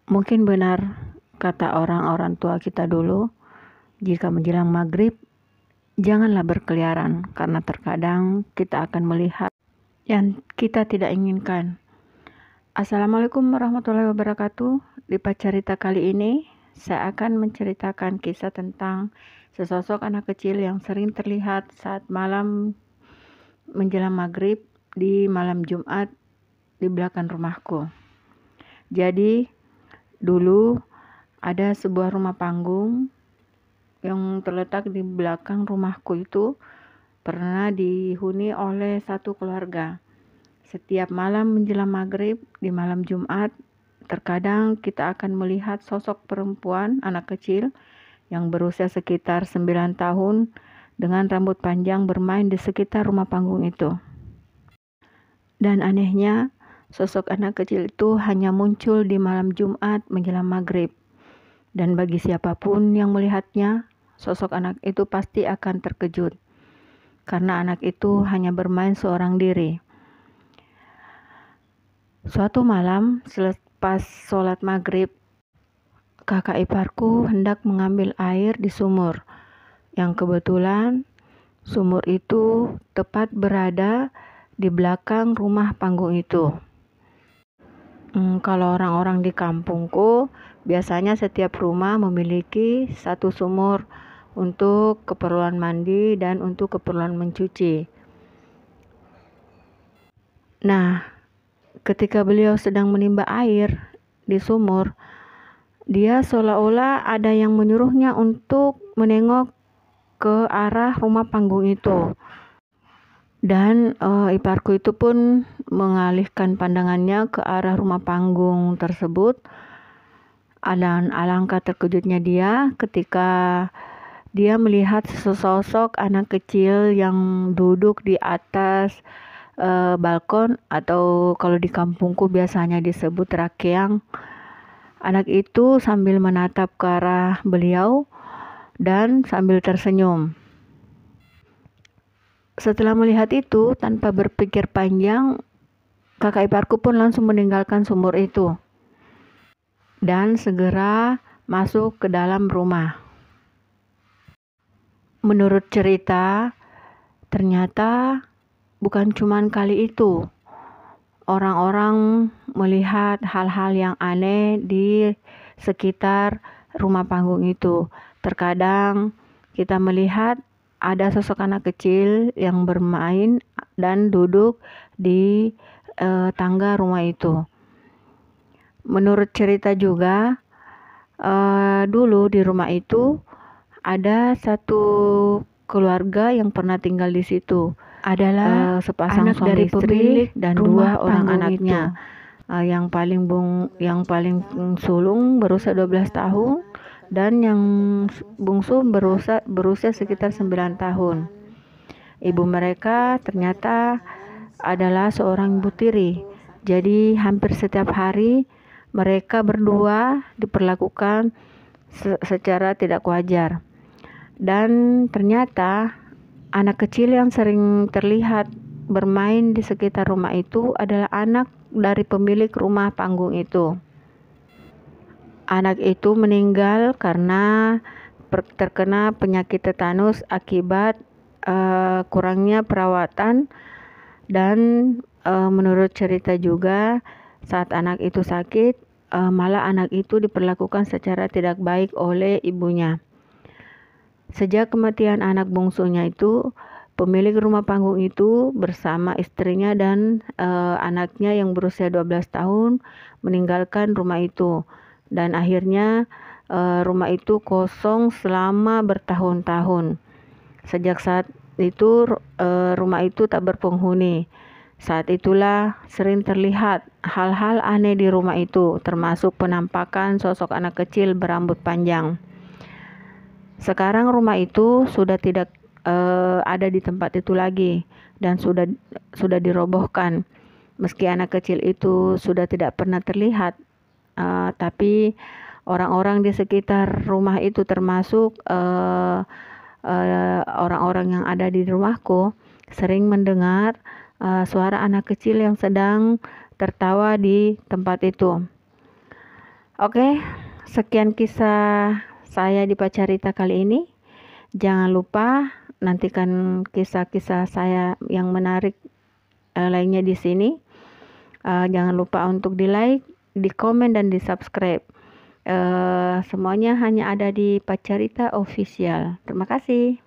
Mungkin benar kata orang-orang tua kita dulu, jika menjelang maghrib, janganlah berkeliaran, karena terkadang kita akan melihat yang kita tidak inginkan. Assalamualaikum warahmatullahi wabarakatuh. Di Pacarita kali ini, saya akan menceritakan kisah tentang sesosok anak kecil yang sering terlihat saat malam menjelang maghrib di malam Jumat di belakang rumahku. Jadi, dulu ada sebuah rumah panggung yang terletak di belakang rumahku itu pernah dihuni oleh satu keluarga. Setiap malam menjelang maghrib di malam Jumat, terkadang kita akan melihat sosok perempuan anak kecil yang berusia sekitar 9 tahun dengan rambut panjang bermain di sekitar rumah panggung itu. Dan anehnya, sosok anak kecil itu hanya muncul di malam Jumat menjelang maghrib. Dan bagi siapapun yang melihatnya, sosok anak itu pasti akan terkejut. Karena anak itu hanya bermain seorang diri. Suatu malam, selepas sholat maghrib, kakak iparku hendak mengambil air di sumur. Yang kebetulan, sumur itu tepat berada di belakang rumah panggung itu. Kalau orang-orang di kampungku, biasanya setiap rumah memiliki satu sumur untuk keperluan mandi dan untuk keperluan mencuci. Nah, ketika beliau sedang menimba air di sumur, dia seolah-olah ada yang menyuruhnya untuk menengok ke arah rumah panggung itu. Dan iparku itu pun mengalihkan pandangannya ke arah rumah panggung tersebut. Dan alangkah terkejutnya dia ketika dia melihat sesosok anak kecil yang duduk di atas balkon, atau kalau di kampungku biasanya disebut rakeang. Anak itu sambil menatap ke arah beliau dan sambil tersenyum. Setelah melihat itu, tanpa berpikir panjang, kakak iparku pun langsung meninggalkan sumur itu dan segera masuk ke dalam rumah. Menurut cerita, ternyata bukan cuma kali itu orang-orang melihat hal-hal yang aneh di sekitar rumah panggung itu. Terkadang kita melihat ada sosok anak kecil yang bermain dan duduk di tangga rumah itu. Menurut cerita juga, dulu di rumah itu ada satu keluarga yang pernah tinggal di situ. Adalah sepasang anak suami dari istri pemilik dan rumah dua orang panggung anaknya. Yang paling sulung berusia 12 tahun dan yang bungsu berusia sekitar 9 tahun. Ibu mereka ternyata adalah seorang ibu tiri. Jadi hampir setiap hari mereka berdua diperlakukan secara tidak wajar. Dan ternyata anak kecil yang sering terlihat bermain di sekitar rumah itu adalah anak dari pemilik rumah panggung itu. Anak itu meninggal karena terkena penyakit tetanus akibat kurangnya perawatan. Dan menurut cerita juga, saat anak itu sakit, malah anak itu diperlakukan secara tidak baik oleh ibunya. Sejak kematian anak bungsunya itu, pemilik rumah panggung itu bersama istrinya dan anaknya yang berusia 12 tahun meninggalkan rumah itu. Dan akhirnya rumah itu kosong selama bertahun-tahun. Sejak saat itu rumah itu tak berpenghuni. Saat itulah sering terlihat hal-hal aneh di rumah itu, termasuk penampakan sosok anak kecil berambut panjang. Sekarang rumah itu sudah tidak ada di tempat itu lagi dan sudah dirobohkan. Meski anak kecil itu sudah tidak pernah terlihat, tapi orang-orang di sekitar rumah itu, termasuk orang-orang yang ada di rumahku, sering mendengar suara anak kecil yang sedang tertawa di tempat itu. Oke, sekian kisah saya di Pacarita kali ini. Jangan lupa nantikan kisah-kisah saya yang menarik lainnya di sini. Jangan lupa untuk di-like, di-komen, dan di-subscribe. Semuanya hanya ada di Pacarita Official. Terima kasih.